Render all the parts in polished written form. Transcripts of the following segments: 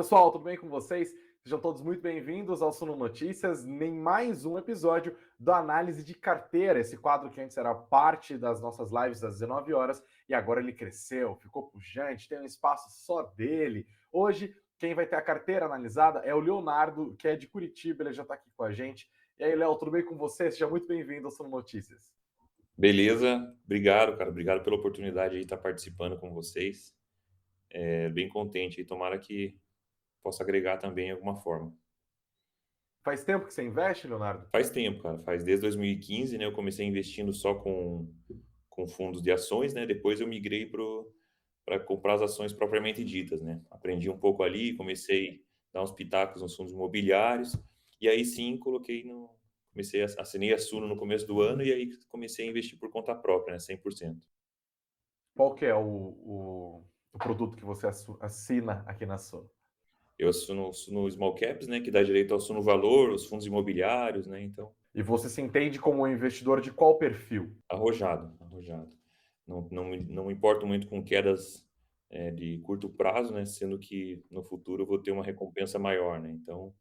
pessoal, tudo bem com vocês? Sejam todos muito bem-vindos ao Suno Notícias, em mais um episódio do Análise de Carteira, esse quadro que antes era parte das nossas lives às 19 horas e agora ele cresceu, ficou pujante, tem um espaço só dele. Hoje, quem vai ter a carteira analisada é o Leonardo, que é de Curitiba, ele já está aqui com a gente. E aí, Léo, tudo bem com você? Seja muito bem-vindo ao Suno Notícias. Beleza, obrigado, cara. Obrigado pela oportunidade de estar participando com vocês. Bem contente e tomara que possa agregar também de alguma forma. Faz tempo que você investe, Leonardo? Faz tempo, cara. Faz desde 2015, né? Eu comecei investindo só com fundos de ações, né? Depois eu migrei para comprar as ações propriamente ditas, né? Aprendi um pouco ali, comecei a dar uns pitacos nos fundos imobiliários e aí sim assinei a Suno no começo do ano e aí comecei a investir por conta própria, né? 100%. Qual que é o produto que você assina aqui na Suno? Eu assino no Small Caps, né, que dá direito ao Suno Valor, os fundos imobiliários, né, então E você se entende como um investidor de qual perfil? arrojado, arrojado. Não me importo muito com quedas de curto prazo, né, sendo que no futuro eu vou ter uma recompensa maior, né, então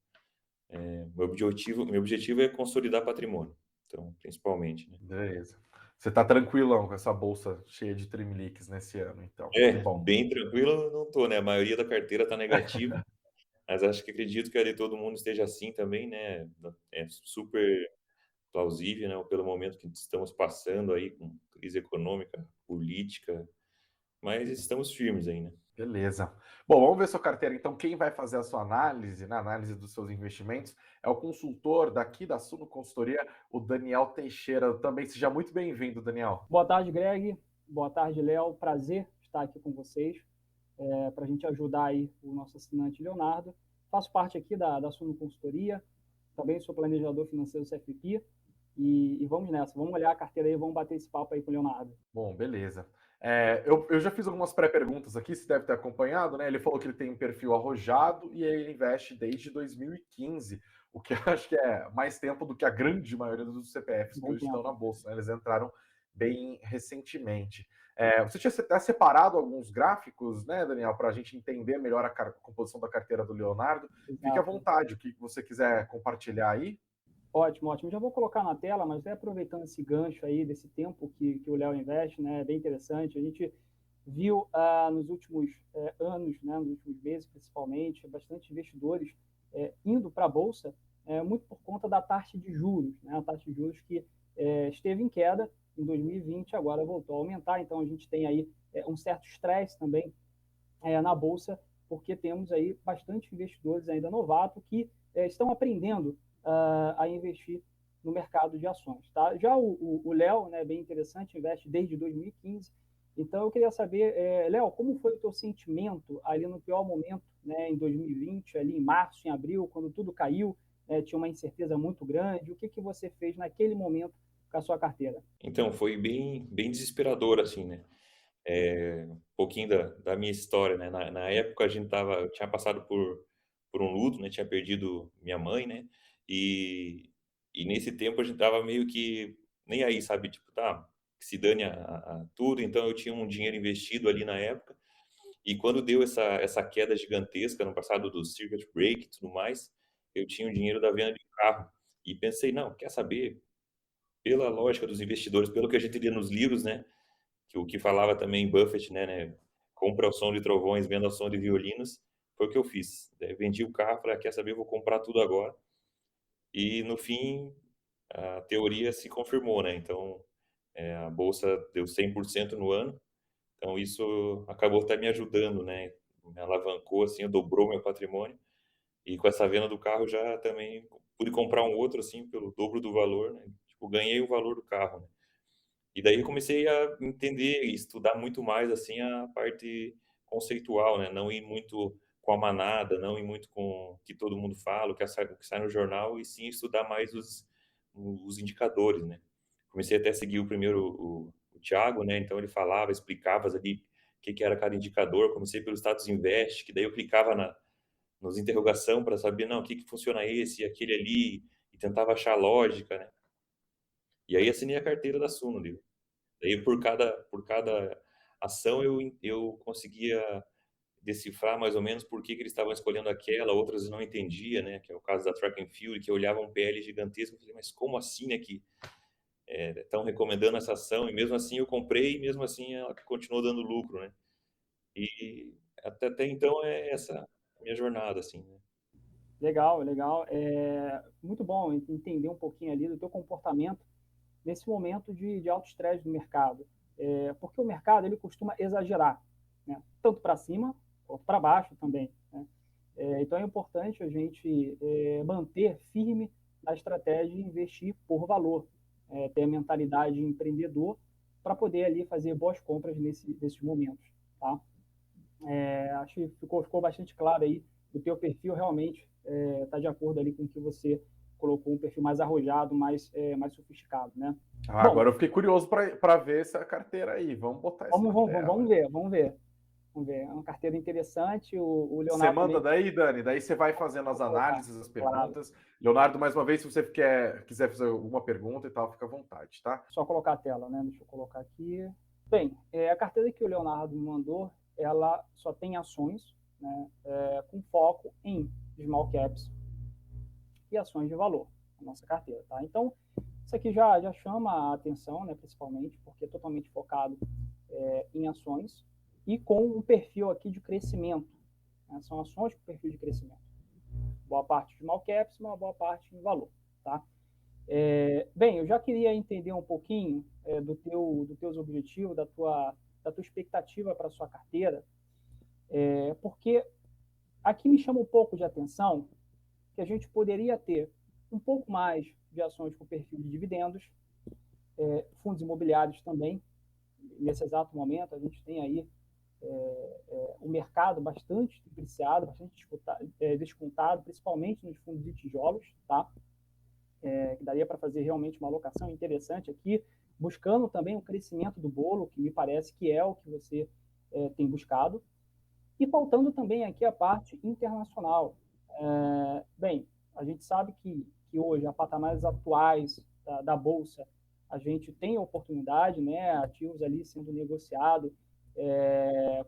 meu objetivo é consolidar patrimônio, então principalmente, né. Beleza. Você tá tranquilão com essa bolsa cheia de trimeliques nesse ano, então. Que bom. Bem tranquilo eu não tô, né, a maioria da carteira tá negativa, mas acredito que a de todo mundo esteja assim também, né, é super plausível, né, pelo momento que estamos passando aí com crise econômica, política, mas estamos firmes aí, né. Beleza. Bom, vamos ver sua carteira. Então, quem vai fazer a sua análise, na análise dos seus investimentos, é o consultor daqui da Suno Consultoria, o Daniel Teixeira. Também seja muito bem-vindo, Daniel. Boa tarde, Greg. Boa tarde, Léo. Prazer estar aqui com vocês para a gente ajudar aí o nosso assinante Leonardo. Faço parte aqui da Suno Consultoria, também sou planejador financeiro do CFP e vamos nessa. Vamos olhar a carteira aí, vamos bater esse papo aí com o Leonardo. Bom, beleza. Eu já fiz algumas pré-perguntas aqui, você deve ter acompanhado, né? Ele falou que ele tem um perfil arrojado e ele investe desde 2015, o que eu acho que é mais tempo do que a grande maioria dos CPFs que Bom hoje estão tempo. na bolsa, né? Eles entraram bem recentemente. Você tinha até separado alguns gráficos, né, Daniel, para a gente entender melhor a composição da carteira do Leonardo. Fique à Exato. vontade, o que você quiser compartilhar aí. Ótimo, ótimo. Já vou colocar na tela, mas até aproveitando esse gancho aí, desse tempo que o Léo investe, né, é bem interessante. A gente viu nos últimos anos, né, nos últimos meses principalmente, bastante investidores indo para a Bolsa, muito por conta da taxa de juros, né, a taxa de juros que esteve em queda em 2020, agora voltou a aumentar, então a gente tem aí um certo estresse também na Bolsa, porque temos aí bastante investidores ainda novatos que estão aprendendo a investir no mercado de ações. Tá? Já o Léo, né, bem interessante, investe desde 2015. Então, eu queria saber, Léo, como foi o teu sentimento ali no pior momento, né, em 2020, ali em março, em abril, quando tudo caiu, tinha uma incerteza muito grande. O que você fez naquele momento com a sua carteira? Então foi bem desesperador, assim, né. Um pouquinho da minha história, né, na época eu tinha passado por um luto, né, tinha perdido minha mãe, né, e e nesse tempo a gente estava meio que nem aí, sabe, tipo: "Tá, que se dane a tudo", então eu tinha um dinheiro investido ali na época. E quando deu essa queda gigantesca no passado do circuit break e tudo mais, eu tinha o dinheiro da venda de carro. E pensei: "Não, quer saber?", pela lógica dos investidores, pelo que a gente lia nos livros, né, que o que falava também Buffett, né, compra ao som de trovões, venda ao som de violinos, foi o que eu fiz. Vendi o carro, falei: "Quer saber? Eu vou comprar tudo agora". E no fim, a teoria se confirmou, né, então, a bolsa deu 100% no ano. Então isso acabou até me ajudando, né, me alavancou, assim, dobrou meu patrimônio, e com essa venda do carro já também pude comprar um outro, assim, pelo dobro do valor, né, tipo, ganhei o valor do carro, né. E daí eu comecei a entender e estudar muito mais, assim, a parte conceitual, né, não ir muito com a manada, não ir muito com o que todo mundo fala, o que sai no jornal, e sim estudar mais os indicadores, né. Comecei até a seguir o primeiro o Thiago, né, então ele falava, explicava ali o que era cada indicador. Comecei pelo status invest, que daí eu clicava nos interrogação para saber, não, o que funciona esse e aquele ali, e tentava achar lógica, né. E aí assinei a carteira da Suno ali. Daí por cada ação eu conseguia decifrar mais ou menos por que eles estavam escolhendo aquela, outras eu não entendia, né? Que é o caso da Track and Field, que eu olhava um PL gigantesco, eu falei, mas como assim, né? Que estão recomendando essa ação, e mesmo assim eu comprei, e mesmo assim ela continuou dando lucro, né? E até então é essa a minha jornada, assim, né? Legal, legal. Muito bom entender um pouquinho ali do teu comportamento nesse momento de alto estresse do mercado. Porque o mercado ele costuma exagerar, né? Tanto para cima quanto para baixo também, né? Então é importante a gente manter firme a estratégia e investir por valor, ter a mentalidade de empreendedor para poder ali fazer boas compras nesses momentos, tá? Acho que ficou bastante claro aí o teu perfil realmente está de acordo ali com o que você colocou, um perfil mais arrojado, mais sofisticado, né? Bom, agora eu fiquei curioso para ver essa carteira aí. Vamos botar essa na tela. Vamos ver. É uma carteira interessante. O Leonardo. Você manda daí, Dani? Daí você vai fazendo as análises, as perguntas. Claro. Leonardo, mais uma vez, se você quiser fazer alguma pergunta e tal, fica à vontade, tá? Só colocar a tela, né? Deixa eu colocar aqui. Bem, a carteira que o Leonardo me mandou, ela só tem ações, né? Com foco em small caps e ações de valor, a nossa carteira, tá? Então, isso aqui já chama a atenção, né? Principalmente porque é totalmente focado em ações e com um perfil aqui de crescimento, né? São ações com perfil de crescimento. Boa parte de small caps, uma boa parte em valor, tá? Bem, eu já queria entender um pouquinho dos teus objetivos, da tua expectativa para a sua carteira, porque aqui me chama um pouco de atenção que a gente poderia ter um pouco mais de ações com perfil de dividendos, fundos imobiliários também. Nesse exato momento, a gente tem aí o mercado bastante depreciado, bastante descontado, principalmente nos fundos de tijolos, tá? Que daria para fazer realmente uma alocação interessante aqui, buscando também o crescimento do bolo, que me parece que é o que você tem buscado, e faltando também aqui a parte internacional. Bem, a gente sabe que hoje, a patamares atuais da Bolsa, a gente tem a oportunidade, né, ativos ali sendo negociados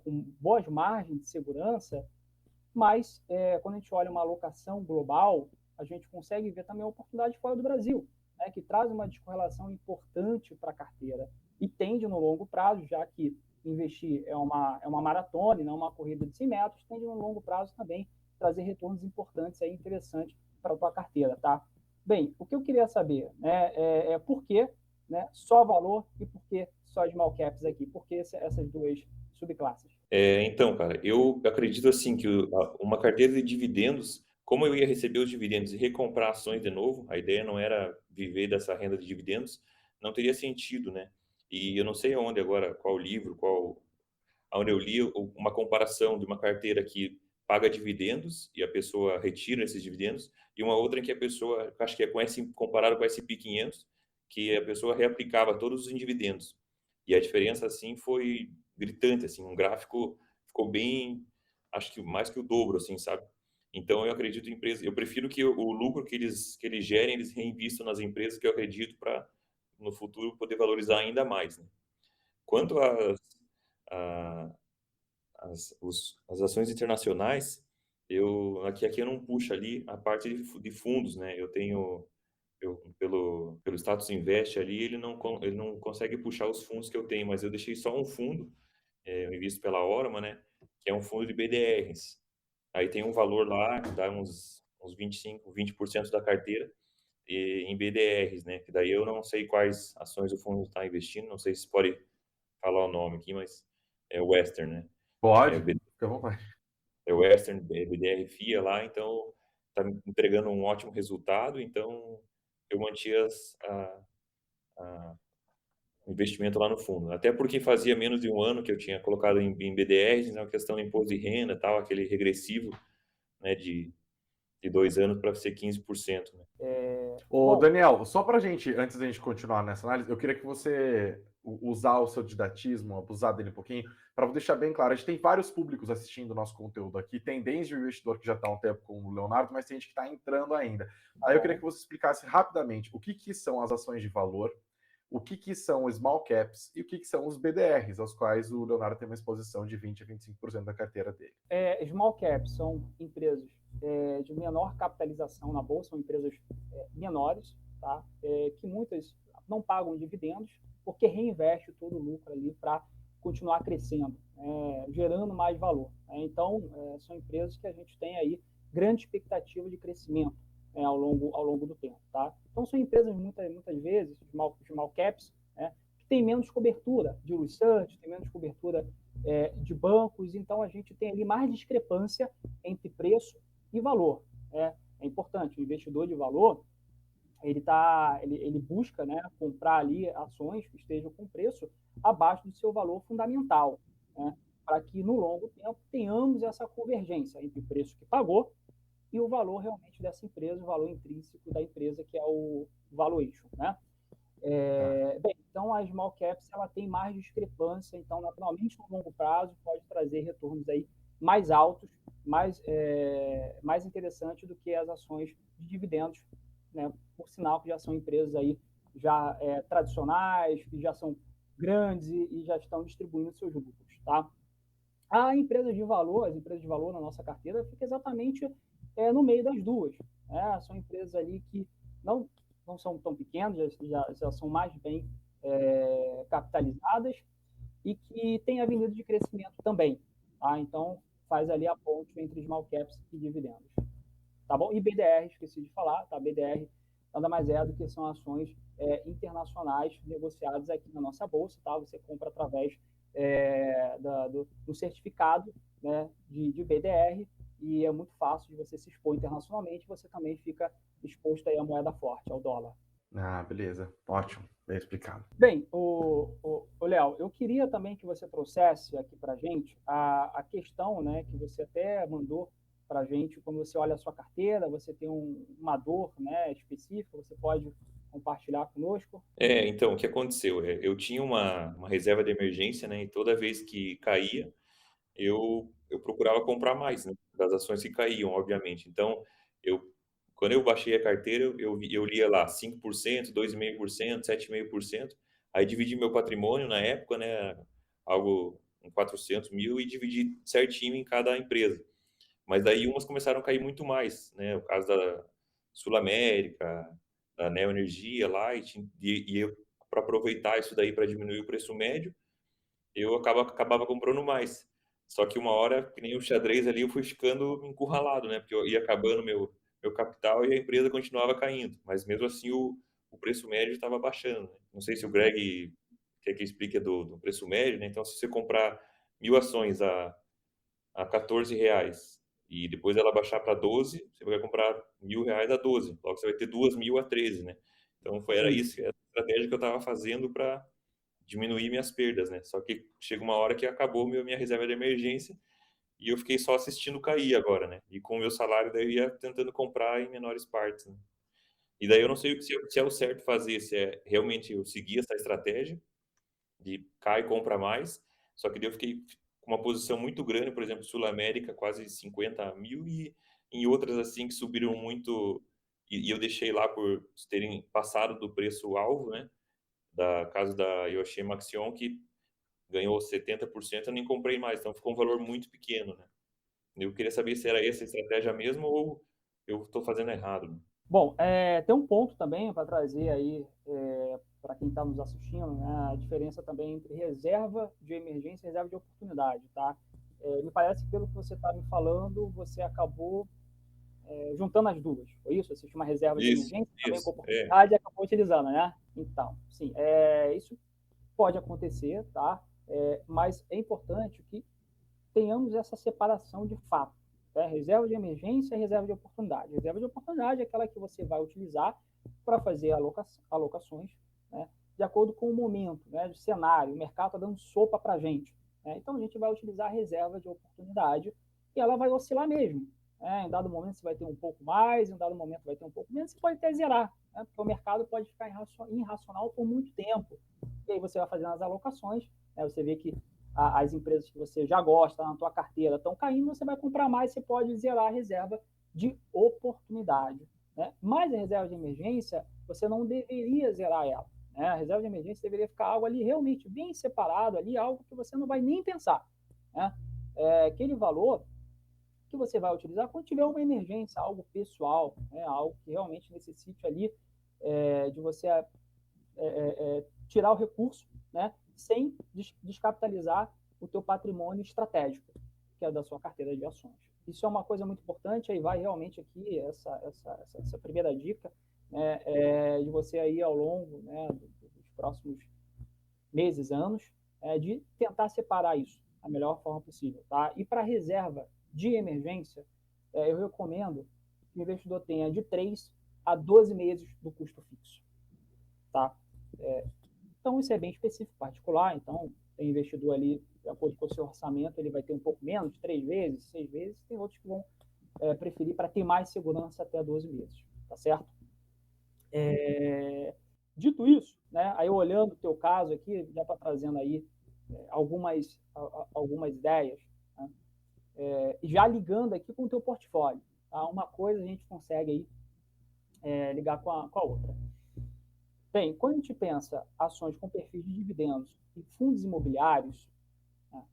com boas margens de segurança, mas quando a gente olha uma alocação global, a gente consegue ver também a oportunidade fora do Brasil, né, que traz uma descorrelação importante para a carteira e tende no longo prazo, já que investir é uma maratona e não uma corrida de 100 metros, tende no longo prazo também trazer retornos importantes aí, interessantes para a tua carteira, tá? Bem, o que eu queria saber, né, é por que, né, só valor e por que só small caps aqui? Por que essas duas subclasses? Então, cara, eu acredito assim que uma carteira de dividendos, como eu ia receber os dividendos e recomprar ações de novo, a ideia não era viver dessa renda de dividendos, não teria sentido, né? E eu não sei onde agora, qual livro, onde eu li uma comparação de uma carteira que paga dividendos e a pessoa retira esses dividendos, e uma outra em que a pessoa, acho que comparado com a S&P 500, que a pessoa reaplicava todos os dividendos. E a diferença, assim, foi gritante, assim, um gráfico ficou bem, acho que mais que o dobro, assim, sabe? Então, eu acredito em empresas, eu prefiro que o lucro que eles gerem, eles reinvistam nas empresas que eu acredito para, no futuro, poder valorizar ainda mais, né? Quanto as ações internacionais, aqui eu não puxo ali a parte de fundos, né? Pelo status invest ali, ele não consegue puxar os fundos que eu tenho, mas eu deixei só um fundo, eu invisto pela Orma, né? Que é um fundo de BDRs. Aí tem um valor lá que dá uns 20% da carteira em BDRs, né? Que daí eu não sei quais ações o fundo está investindo, não sei se pode falar o nome aqui, mas é Western, né? Pode, fica à vontade. É Western, BDR FIA lá, então está entregando um ótimo resultado, então eu mantinha o investimento lá no fundo. Até porque fazia menos de um ano que eu tinha colocado em BDRs, né, a questão do imposto de renda, tal, aquele regressivo, né, de 2 anos para ser 15%. Né? Ô, Daniel, só para antes da gente continuar nessa análise, eu queria que você usar o seu didatismo, abusar dele um pouquinho, para deixar bem claro. A gente tem vários públicos assistindo o nosso conteúdo aqui, tem desde o investidor que já está há um tempo com o Leonardo, mas tem gente que está entrando ainda. Aí eu queria que você explicasse rapidamente o que são as ações de valor, o que são os small caps e o que são os BDRs, aos quais o Leonardo tem uma exposição de 20% a 25% da carteira dele. Small caps são empresas de menor capitalização na bolsa, são empresas menores, tá? Que muitas não pagam dividendos, porque reinveste todo o lucro ali para continuar crescendo, gerando mais valor. Então, são empresas que a gente tem aí grande expectativa de crescimento ao longo do tempo. Tá? Então, são empresas, muitas vezes, small caps, que têm menos cobertura de research, tem menos cobertura de bancos, então a gente tem ali mais discrepância entre preço e valor. É importante, o investidor de valor, ele busca, né, comprar ali ações que estejam com preço abaixo do seu valor fundamental, né, para que no longo tempo tenhamos essa convergência entre o preço que pagou e o valor realmente dessa empresa, o valor intrínseco da empresa, que é o valuation, né? Bem, então a small caps ela tem mais discrepância, então naturalmente no longo prazo pode trazer retornos aí mais altos, mais interessantes do que as ações de dividendos, né? Por sinal que já são empresas aí já tradicionais, que já são grandes e já estão distribuindo seus lucros, tá? As empresas de valor na nossa carteira fica exatamente no meio das duas, né? São empresas ali que não são tão pequenas, já são mais bem capitalizadas e que têm avenida de crescimento também, tá? Então faz ali a ponte entre small caps e dividendos. Tá bom? E BDR, esqueci de falar, tá? BDR nada mais é do que são ações internacionais negociadas aqui na nossa bolsa, tá? Você compra através do certificado, né, de BDR, e é muito fácil de você se expor internacionalmente, você também fica exposto aí à moeda forte, ao dólar. Ah, beleza. Ótimo. Bem explicado. Bem, Léo, eu queria também que você trouxesse aqui para a gente a questão, né, que você até mandou para a gente, quando você olha a sua carteira, você tem uma dor, né, específica, você pode compartilhar conosco? Então, o que aconteceu? Eu tinha uma reserva de emergência, né? E toda vez que caía, eu procurava comprar mais, né? Das ações que caíam, obviamente. Então, quando eu baixei a carteira, eu lia lá 5%, 2,5%, 7,5%. Aí dividi meu patrimônio na época, né? Algo em 400 mil e dividi certinho em cada empresa. Mas daí umas começaram a cair muito mais, né? O caso da Sul América, da Neo Energia, Light, e eu, para aproveitar isso daí para diminuir o preço médio, eu acabava comprando mais. Só que uma hora, que nem o xadrez ali, eu fui ficando encurralado, né? Porque eu ia acabando meu capital e a empresa continuava caindo. Mas mesmo assim o preço médio estava baixando, né? Não sei se o Greg quer que explique do preço médio, né? Então, se você comprar 1.000 ações a R$ 14 e depois ela baixar para 12, você vai comprar R$ 1.000 a 12. Logo você vai ter 2.000 a 13, né? Então era isso, a estratégia que eu estava fazendo para diminuir minhas perdas, né? Só que chega uma hora que acabou minha reserva de emergência e eu fiquei só assistindo cair agora, né? E com o meu salário daí eu ia tentando comprar em menores partes, né? E daí eu não sei se é o certo fazer, se é realmente eu seguir essa estratégia de cai e compra mais, só que daí eu fiquei com uma posição muito grande, por exemplo, Sul América, quase 50 mil, e em outras assim que subiram muito, e eu deixei lá por terem passado do preço-alvo, né? Caso da Yoshi Maxion, que ganhou 70%, eu nem comprei mais, então ficou um valor muito pequeno, né? Eu queria saber se era essa a estratégia mesmo ou eu estou fazendo errado, né? Bom, tem um ponto também para trazer aí para quem está nos assistindo, né, a diferença também entre reserva de emergência e reserva de oportunidade, tá? Me parece que pelo que você está me falando, você acabou juntando as duas, foi isso? Você tinha uma reserva de emergência também com oportunidade e acabou utilizando, né? Então, sim, isso pode acontecer, tá? Mas é importante que tenhamos essa separação de fato. Reserva de emergência e reserva de oportunidade. Reserva de oportunidade é aquela que você vai utilizar para fazer alocações, né, de acordo com o momento, né, do cenário. O mercado está dando sopa para a gente, né? Então, a gente vai utilizar a reserva de oportunidade e ela vai oscilar mesmo. Em dado momento, você vai ter um pouco mais, em dado momento, vai ter um pouco menos, você pode até zerar, né, porque o mercado pode ficar irracional por muito tempo. E aí você vai fazendo as alocações, né, você vê que as empresas que você já gosta na tua carteira estão caindo, você vai comprar mais, você pode zerar a reserva de oportunidade, né? Mas a reserva de emergência, você não deveria zerar ela, né? A reserva de emergência deveria ficar algo ali realmente bem separado, ali, algo que você não vai nem pensar, né? Aquele valor que você vai utilizar quando tiver uma emergência, algo pessoal, né? Algo que realmente necessite ali de você tirar o recurso, né? Sem descapitalizar o teu patrimônio estratégico, que é da sua carteira de ações. Isso é uma coisa muito importante, aí vai realmente aqui essa primeira dica, né, de você aí ao longo, né, dos próximos meses, anos, de tentar separar isso da melhor forma possível, tá? E para reserva de emergência, eu recomendo que o investidor tenha de 3 a 12 meses do custo fixo, tá? Então, isso é bem específico, particular, então tem investidor ali, de acordo com o seu orçamento, ele vai ter um pouco menos, 3 vezes, 6 vezes, tem outros que vão preferir para ter mais segurança até 12 meses, tá certo? Dito isso, né, aí olhando o teu caso aqui, já está trazendo aí algumas ideias, né, já ligando aqui com o teu portfólio, tá? Uma coisa a gente consegue aí ligar com a outra. Bem, quando a gente pensa ações com perfis de dividendos e fundos imobiliários, né,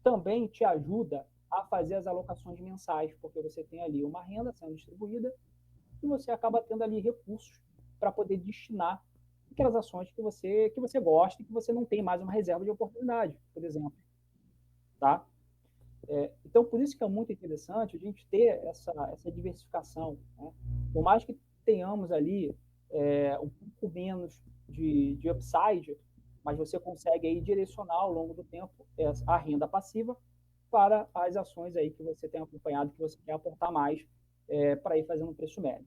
também te ajuda a fazer as alocações mensais, porque você tem ali uma renda sendo distribuída e você acaba tendo ali recursos para poder destinar aquelas ações que você gosta e que você não tem mais uma reserva de oportunidade, por exemplo. Tá? Então, por isso que é muito interessante a gente ter essa diversificação. Né? Por mais que tenhamos ali um pouco menos de upside, mas você consegue aí direcionar ao longo do tempo a renda passiva para as ações aí que você tem acompanhado, que você quer aportar mais para ir fazendo um preço médio.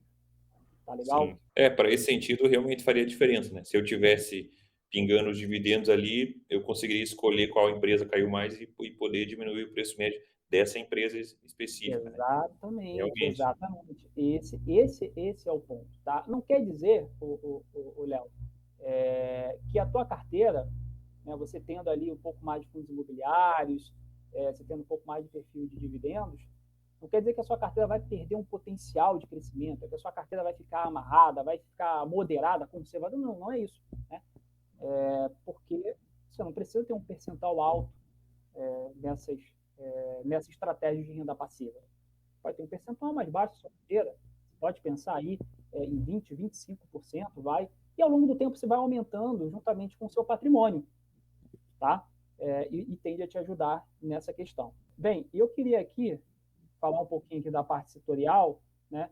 Tá legal? Sim. Para esse sentido, realmente faria diferença, né? Se eu tivesse pingando os dividendos ali, eu conseguiria escolher qual empresa caiu mais e poder diminuir o preço médio dessa empresa específica, né? Exatamente, Realmente. exatamente. Esse é o ponto, tá? Não quer dizer, o Léo, que a tua carteira, né, você tendo ali um pouco mais de fundos imobiliários, você tendo um pouco mais de perfil de dividendos, não quer dizer que a sua carteira vai perder um potencial de crescimento, que a sua carteira vai ficar amarrada, vai ficar moderada, conservadora. Não, não é isso. Né? Porque você não precisa ter um percentual alto nessa estratégia de renda passiva. Pode ter um percentual mais baixo da sua carteira, você pode pensar aí em 20%, 25%, vai, e ao longo do tempo você vai aumentando juntamente com o seu patrimônio, tá? E tende a te ajudar nessa questão. Bem, eu queria aqui falar um pouquinho aqui da parte setorial, né?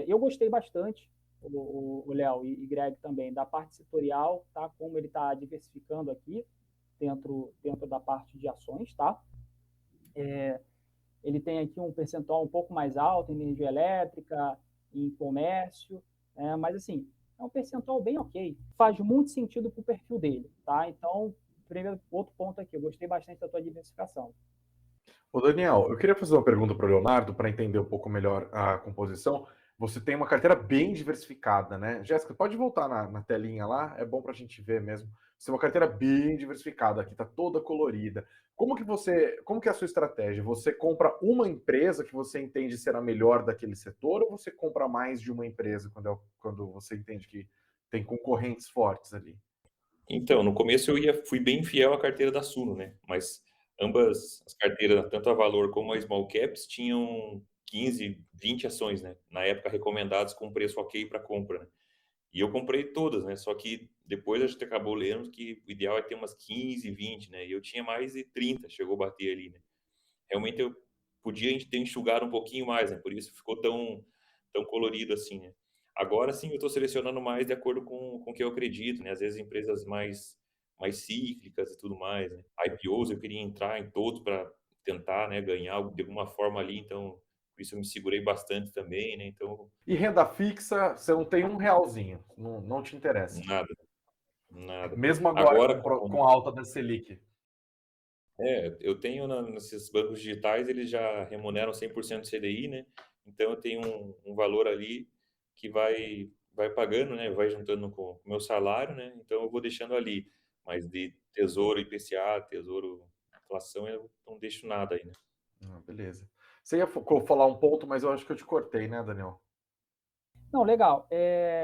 Eu gostei bastante, o Léo e Greg também, da parte setorial, tá? Como ele está diversificando aqui dentro da parte de ações, tá? Ele tem aqui um percentual um pouco mais alto em energia elétrica, em comércio, mas assim, é um percentual bem ok. Faz muito sentido para o perfil dele, tá? Então, primeiro, outro ponto aqui, eu gostei bastante da tua diversificação. Ô Daniel, eu queria fazer uma pergunta para o Leonardo para entender um pouco melhor a composição. Você tem uma carteira bem diversificada, né? Jéssica, pode voltar na telinha lá, é bom para a gente ver mesmo. Você tem uma carteira bem diversificada, aqui está toda colorida. Como que é a sua estratégia? Você compra uma empresa que você entende ser a melhor daquele setor ou você compra mais de uma empresa quando você entende que tem concorrentes fortes ali? Então, no começo fui bem fiel à carteira da Suno, né? Mas ambas as carteiras, tanto a Valor como a Small Caps, tinham 15, 20 ações, né? Na época recomendadas com preço ok para compra, né? E eu comprei todas, né? Só que depois a gente acabou lendo que o ideal é ter umas 15, 20, né? E eu tinha mais de 30, chegou a bater ali, né? Realmente eu podia a gente ter enxugado um pouquinho mais, né? Por isso ficou tão colorido assim, né? Agora sim eu estou selecionando mais de acordo com o que eu acredito, né? Às vezes empresas mais cíclicas e tudo mais, né? IPOs eu queria entrar em todos para tentar, né, ganhar de alguma forma ali, então por isso eu me segurei bastante também, né? Então E renda fixa, você não tem um realzinho, não te interessa. nada, nada. Mesmo agora Agora com a alta da Selic. eu tenho nesses bancos digitais, eles já remuneram 100% CDI, né? Então eu tenho um valor ali que vai pagando, né? Vai juntando com o meu salário, né? Então eu vou deixando ali. Mas de tesouro IPCA, tesouro inflação, eu não deixo nada aí, né? Beleza. Você ia falar um ponto, mas eu acho que eu te cortei, né, Daniel? Não, legal.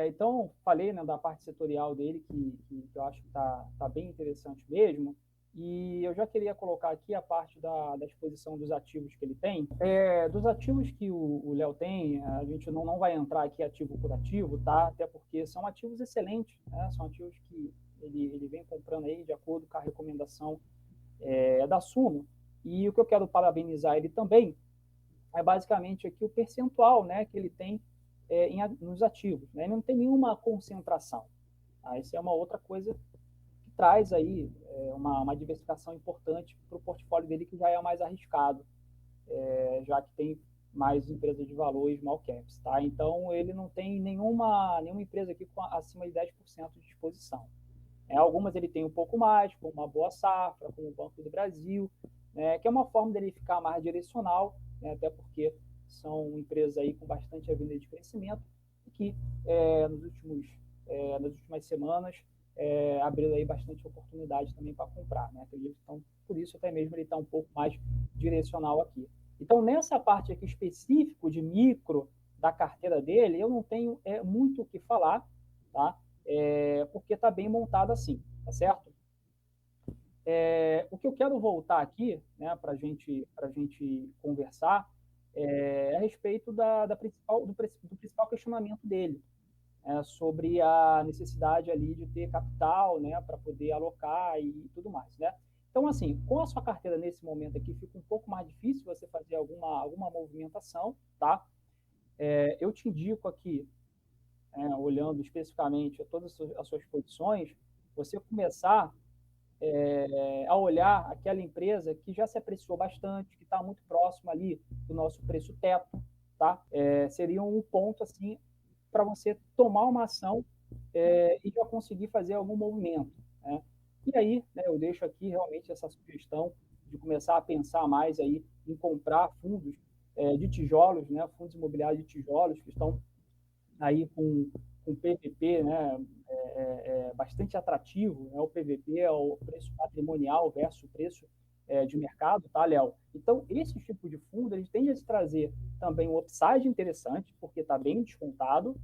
Então, falei, né, da parte setorial dele, que eu acho que tá bem interessante mesmo. E eu já queria colocar aqui a parte da exposição dos ativos que ele tem. Dos ativos que o Léo tem, a gente não vai entrar aqui ativo por ativo, tá? Até porque são ativos excelentes, né? São ativos que ele vem comprando aí de acordo com a recomendação da Suno. E o que eu quero parabenizar ele também é basicamente aqui o percentual, né, que ele tem nos ativos, né? Ele não tem nenhuma concentração. Tá? Isso é uma outra coisa que traz aí uma diversificação importante para o portfólio dele, que já é mais arriscado, já que tem mais empresas de valor e small caps. Tá? Então, ele não tem nenhuma empresa aqui com acima de 10% de exposição. Algumas ele tem um pouco mais, como uma Boa Safra, como o Banco do Brasil, que é uma forma dele ficar mais direcional, né, até porque são empresas aí com bastante avenida de crescimento e que nas últimas semanas abriu aí bastante oportunidade também para comprar, né? Então, por isso até mesmo ele está um pouco mais direcional aqui. Então, nessa parte aqui específico de micro da carteira dele, eu não tenho muito o que falar, tá? Porque está bem montado assim, tá certo? O que eu quero voltar aqui, né, para a gente conversar, a respeito do principal questionamento dele, sobre a necessidade ali de ter capital, né, para poder alocar e tudo mais, né? Então, assim, com a sua carteira nesse momento aqui, fica um pouco mais difícil você fazer alguma movimentação, tá? Eu te indico aqui, olhando especificamente todas as suas posições, você começar a olhar aquela empresa que já se apreciou bastante, que está muito próximo ali do nosso preço teto, tá? Seria um ponto, assim, para você tomar uma ação e já conseguir fazer algum movimento, né? E aí, né, eu deixo aqui realmente essa sugestão de começar a pensar mais aí em comprar fundos de tijolos, né, fundos imobiliários de tijolos que estão aí com PVP, né, bastante atrativo, né? O PVP é o preço patrimonial versus o preço de mercado, tá, Léo? Então, esse tipo de fundo, ele tende a trazer também um upside interessante, porque está bem descontado,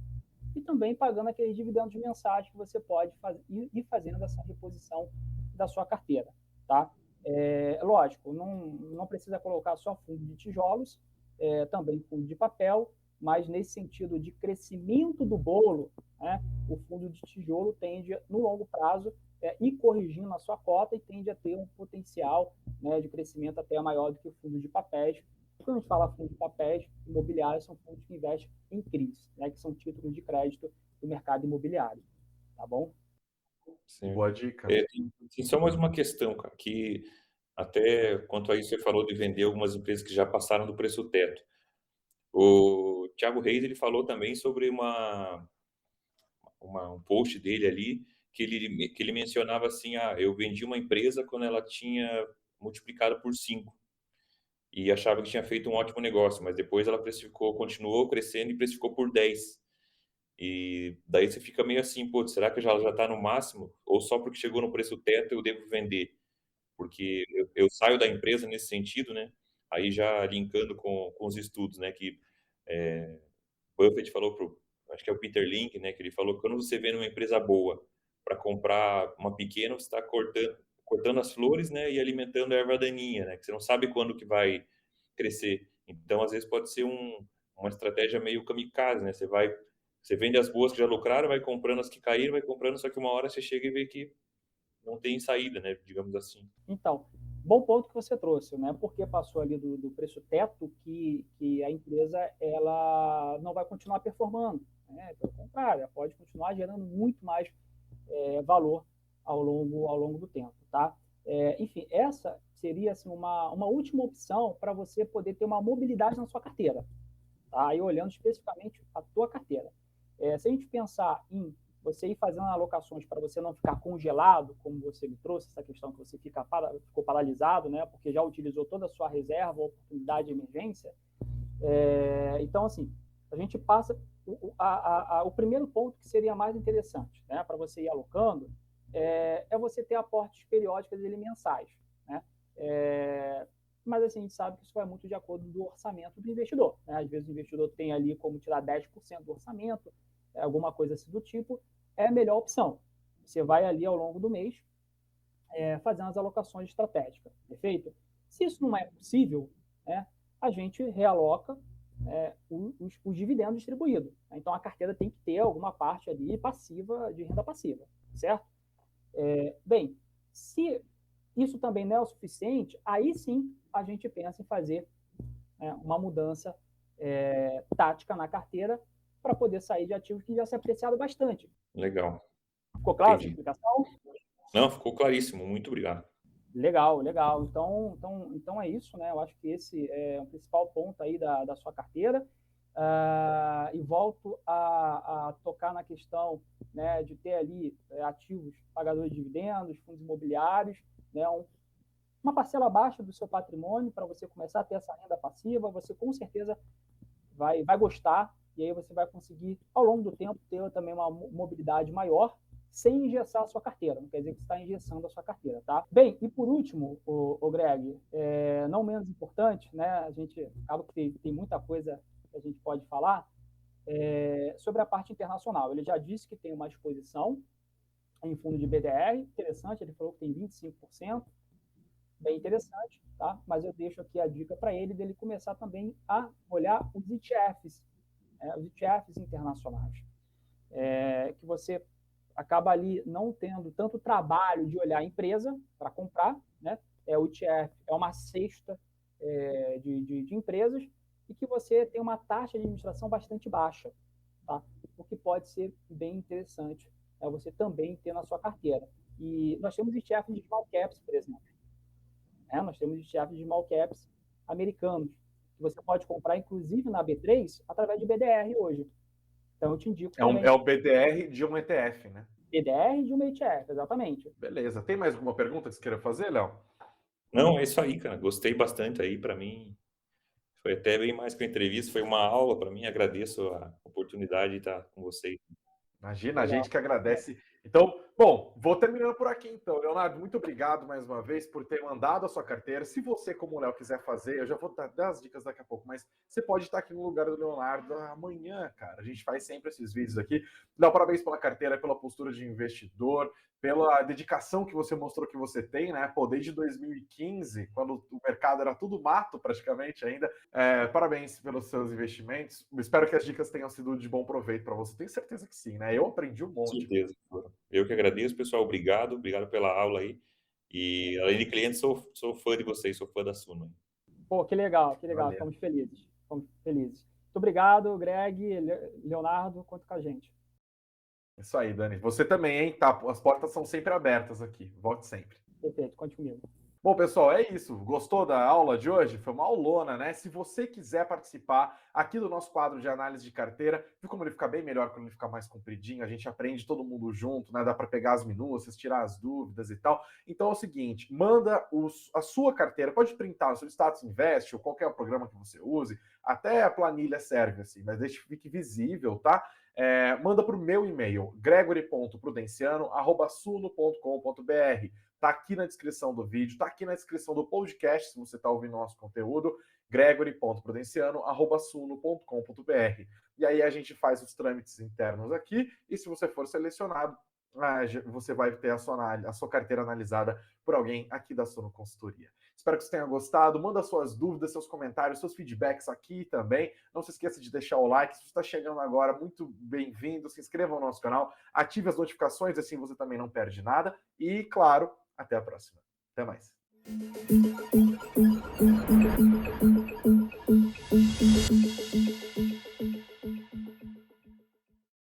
e também pagando aqueles dividendos mensais que você pode ir fazendo essa reposição da sua carteira, tá? Lógico, não precisa colocar só fundo de tijolos, também fundo de papel, mas nesse sentido de crescimento do bolo, né, o fundo de tijolo tende, no longo prazo, ir corrigindo a sua cota e tende a ter um potencial, né, de crescimento até maior do que o fundo de papéis. Quando a gente fala fundo de papéis, imobiliários são fundos que investem em CRIs, né, que são títulos de crédito do mercado imobiliário. Tá bom? Certo. Boa dica. Tem só mais uma questão, cara, que até quanto a isso você falou de vender algumas empresas que já passaram do preço teto. O Thiago Reis, ele falou também sobre um post dele ali, que ele mencionava assim, eu vendi uma empresa quando ela tinha multiplicado por 5 e achava que tinha feito um ótimo negócio, mas depois ela continuou crescendo e precificou por 10. E daí você fica meio assim, pô, será que já está no máximo? Ou só porque chegou no preço teto eu devo vender? Porque eu saio da empresa nesse sentido, né? Aí já linkando com os estudos, né? Que Buffett falou acho que é o Peter Link, né? Que ele falou que quando você vê numa empresa boa para comprar uma pequena, você está cortando as flores, né? E alimentando a erva daninha, né? Que você não sabe quando que vai crescer. Então, às vezes pode ser uma estratégia meio kamikaze, né? Você vende as boas que já lucraram, vai comprando as que caíram, vai comprando, só que uma hora você chega e vê que não tem saída, né? Digamos assim. Então, bom ponto que você trouxe, né? Porque passou ali do preço teto que a empresa ela não vai continuar performando, né? Pelo contrário, ela pode continuar gerando muito mais valor ao longo do tempo, tá? Enfim, essa seria assim, uma última opção para você poder ter uma mobilidade na sua carteira, tá? Aí olhando especificamente a tua carteira. Se a gente pensar em você ir fazendo alocações para você não ficar congelado, como você me trouxe, essa questão que você ficou paralisado, né, porque já utilizou toda a sua reserva, oportunidade de emergência. Então, assim, a gente passa... O primeiro ponto que seria mais interessante, né, para você ir alocando, é você ter aportes periódicos e mensais, né? mas assim, a gente sabe que isso vai muito de acordo do orçamento do investidor, né? Às vezes o investidor tem ali como tirar 10% do orçamento, alguma coisa assim do tipo, é a melhor opção. Você vai ali ao longo do mês fazendo as alocações estratégicas, perfeito? Se isso não é possível, né, a gente realoca os dividendos distribuídos. Então, a carteira tem que ter alguma parte ali passiva, de renda passiva, certo? Bem, se isso também não é o suficiente, aí sim a gente pensa em fazer uma mudança tática na carteira para poder sair de ativos que já se apreciaram bastante. Legal. Ficou claro essa Entendi. explicação? Não, ficou claríssimo. Muito obrigado. Legal, legal. Então é isso, né? Eu acho que esse é o principal ponto aí da sua carteira. E volto a tocar na questão, né, de ter ali ativos pagadores de dividendos, fundos imobiliários, né, uma parcela baixa do seu patrimônio para você começar a ter essa renda passiva. Você com certeza vai gostar, e aí você vai conseguir, ao longo do tempo, ter também uma mobilidade maior, sem engessar a sua carteira. Não quer dizer que você está engessando a sua carteira, tá? Bem, e por último, o Greg, não menos importante, né? A gente acaba que tem muita coisa que a gente pode falar sobre a parte internacional. Ele já disse que tem uma exposição em fundo de BDR, interessante, ele falou que tem 25%, bem interessante, tá? Mas eu deixo aqui a dica para ele dele começar também a olhar os ETFs internacionais, que você acaba ali não tendo tanto trabalho de olhar a empresa para comprar, né? O ETF é uma cesta de empresas e que você tem uma taxa de administração bastante baixa, tá? O que pode ser bem interessante você também ter na sua carteira. E nós temos ETFs de small caps, por exemplo. Nós temos ETFs de small caps americanos, que você pode comprar, inclusive, na B3, através de BDR hoje. Então, eu te indico também. É o BDR de um ETF, né? BDR de uma ETF, exatamente. Beleza. Tem mais alguma pergunta que você queira fazer, Léo? Não, é isso aí, cara. Gostei bastante aí. Para mim, foi até bem mais que uma entrevista, foi uma aula para mim. Agradeço a oportunidade de estar com vocês. Imagina, a gente que agradece. Então, bom, vou terminando por aqui então. Leonardo, muito obrigado mais uma vez por ter mandado a sua carteira. Se você, como o Léo, quiser fazer, eu já vou dar as dicas daqui a pouco, mas você pode estar aqui no lugar do Leonardo amanhã, cara. A gente faz sempre esses vídeos aqui. Léo, parabéns pela carteira, pela postura de investidor, pela dedicação que você mostrou que você tem, né? Pô, desde 2015, quando o mercado era tudo mato praticamente ainda. Parabéns pelos seus investimentos. Espero que as dicas tenham sido de bom proveito para você. Tenho certeza que sim, né? Eu aprendi um monte. Com certeza. Eu que agradeço, pessoal. Obrigado pela aula aí. E além de cliente, sou fã de vocês, sou fã da Suno. Pô, que legal. Valeu. Ficamos felizes. Muito obrigado, Greg, Leonardo, conta com a gente. Isso aí, Dani. Você também, hein? Tá, as portas são sempre abertas aqui. Volte sempre. Perfeito, conte comigo. Bom, pessoal, é isso. Gostou da aula de hoje? Foi uma aulona, né? Se você quiser participar aqui do nosso quadro de análise de carteira, viu como ele fica bem melhor quando ele fica mais compridinho? A gente aprende todo mundo junto, né? Dá para pegar as minúcias, tirar as dúvidas e tal. Então é o seguinte, manda a sua carteira, pode printar o seu Status Invest ou qualquer programa que você use, até a planilha serve assim, mas deixe que fique visível, tá? Manda para o meu e-mail, gregory.prudenciano@suno.com.br. Tá aqui na descrição do vídeo, tá aqui na descrição do podcast, se você está ouvindo o nosso conteúdo, gregory.prudenciano@suno.com.br. E aí a gente faz os trâmites internos aqui, e se você for selecionado, você vai ter a sua carteira analisada por alguém aqui da Suno Consultoria. Espero que você tenha gostado. Manda suas dúvidas, seus comentários, seus feedbacks aqui também. Não se esqueça de deixar o like. Se você está chegando agora, muito bem-vindo. Se inscreva no nosso canal, ative as notificações, assim você também não perde nada. E, claro, até a próxima. Até mais.